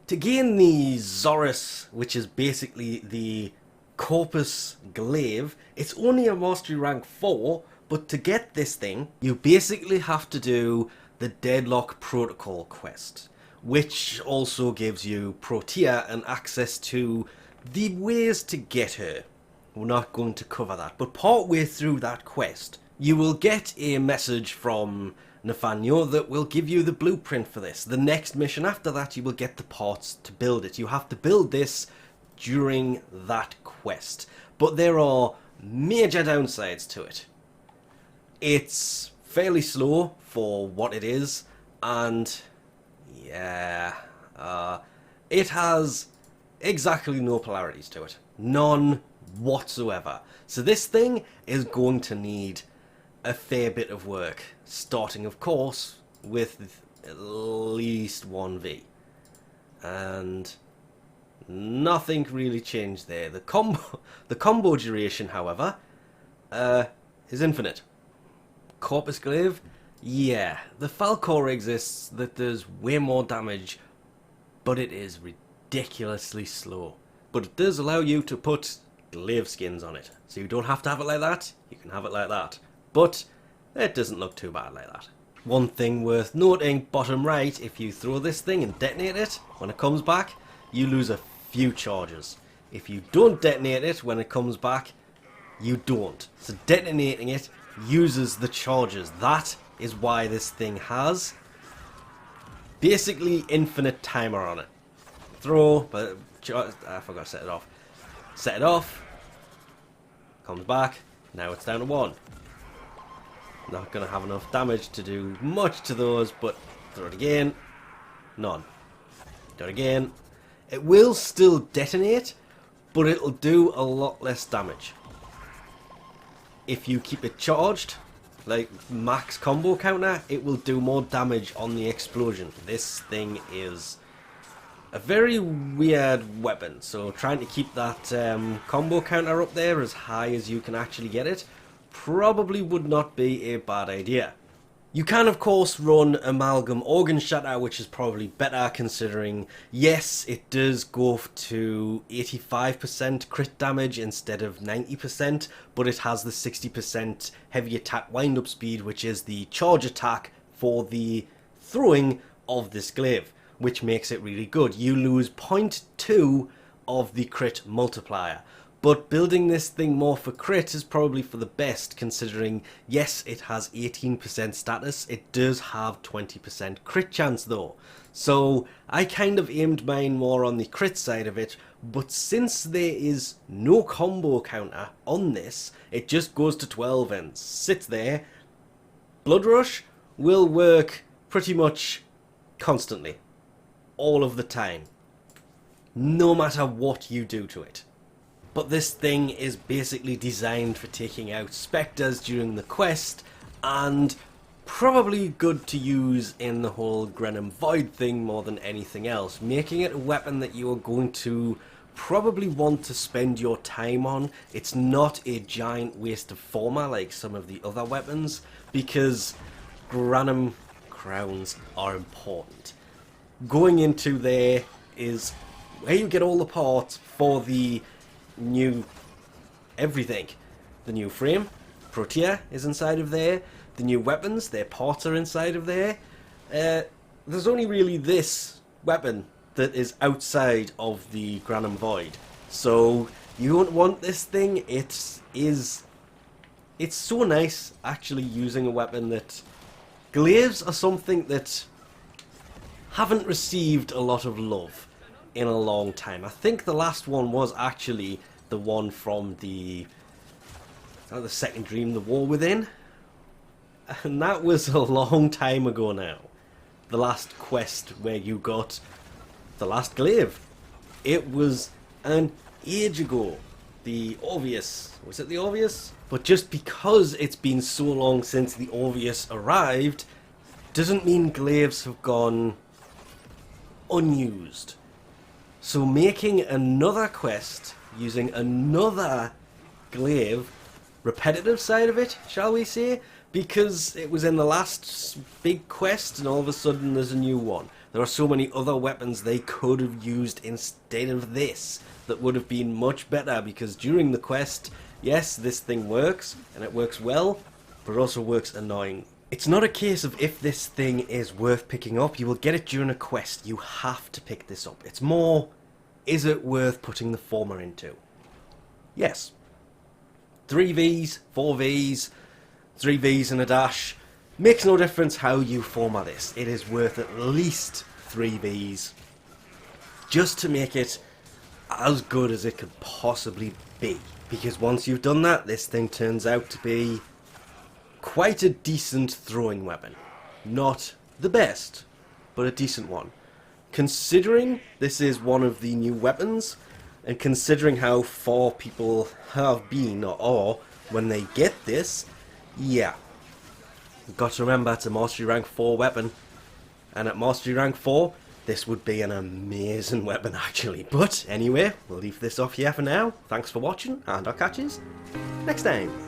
To gain the Xoris, which is basically the Corpus Glaive, it's only a Mastery Rank 4, but to get this thing, you basically have to do the Deadlock Protocol quest, which also gives you Protea and access to the ways to get her. We're not going to cover that, but partway through that quest, you will get a message from Nathaniel that will give you the blueprint for this. The next mission after that, you will get the parts to build it. You have to build this during that quest, but there are major downsides to it. It's fairly slow for what it is, and yeah, it has exactly no polarities to it. None whatsoever. So this thing is going to need a fair bit of work, starting of course with at least 1v. And nothing really changed there. The combo duration, however, is infinite. Corpus Glaive, yeah, the Falcor exists that does way more damage, but it is ridiculously slow. But it does allow you to put glaive skins on it, so you don't have to have it like that, you can have it like that. But it doesn't look too bad like that. One thing worth noting, bottom right, if you throw this thing and detonate it, when it comes back, you lose a few charges. If you don't detonate it when it comes back, you don't. So detonating it uses the charges. That is why this thing has basically infinite timer on it. Throw, but I forgot to set it off. Set it off, comes back, now it's down to 1. Not going to have enough damage to do much to those, but throw it again, none. Do it again. It will still detonate, but it'll do a lot less damage. If you keep it charged, like max combo counter, it will do more damage on the explosion. This thing is a very weird weapon, so trying to keep that combo counter up there as high as you can actually get it probably would not be a bad idea. You can of course run Amalgam Organ Shatter, which is probably better considering, yes, it does go to 85% crit damage instead of 90%, but it has the 60% heavy attack wind-up speed, which is the charge attack for the throwing of this glaive, which makes it really good. You lose 0.2 of the crit multiplier. But building this thing more for crit is probably for the best, considering, yes, it has 18% status, it does have 20% crit chance though. So I kind of aimed mine more on the crit side of it, but since there is no combo counter on this, it just goes to 12 and sits there. Blood Rush will work pretty much constantly, all of the time, no matter what you do to it. But this thing is basically designed for taking out spectres during the quest, and probably good to use in the whole Grenham Void thing more than anything else, making it a weapon that you are going to probably want to spend your time on. It's not a giant waste of Forma like some of the other weapons, because Grenham crowns are important. Going into there is where you get all the parts for the new everything. The new frame, Protea, is inside of there. The new weapons, their parts are inside of there. There's only really this weapon that is outside of the Grenham Void. So you don't want this thing. It's so nice actually using a weapon that glaives are something that haven't received a lot of love in a long time. I think the last one was actually the one from the Second Dream, The War Within, and that was a long time ago now. The last quest where you got the last glaive, it was an age ago. The Orvius, was it the Orvius? But just because it's been so long since the Orvius arrived doesn't mean glaives have gone unused. So making another quest using another glaive, repetitive side of it, shall we say, because it was in the last big quest and all of a sudden there's a new one. There are so many other weapons they could have used instead of this that would have been much better, because during the quest, yes, this thing works, and it works well, but it also works annoying. It's not a case of if this thing is worth picking up, you will get it during a quest, you have to pick this up. It's more, is it worth putting the Forma into? Yes. 3 Vs, 4 Vs, 3 Vs and a dash. Makes no difference how you format this. It is worth at least 3 Vs just to make it as good as it could possibly be. Because once you've done that, this thing turns out to be quite a decent throwing weapon. Not the best, but a decent one. Considering this is one of the new weapons, and considering how far people have been or when they get this, yeah. You've got to remember it's a Mastery Rank 4 weapon. And at Mastery Rank 4, this would be an amazing weapon actually. But anyway, we'll leave this off here for now. Thanks for watching, and I'll catch you next time.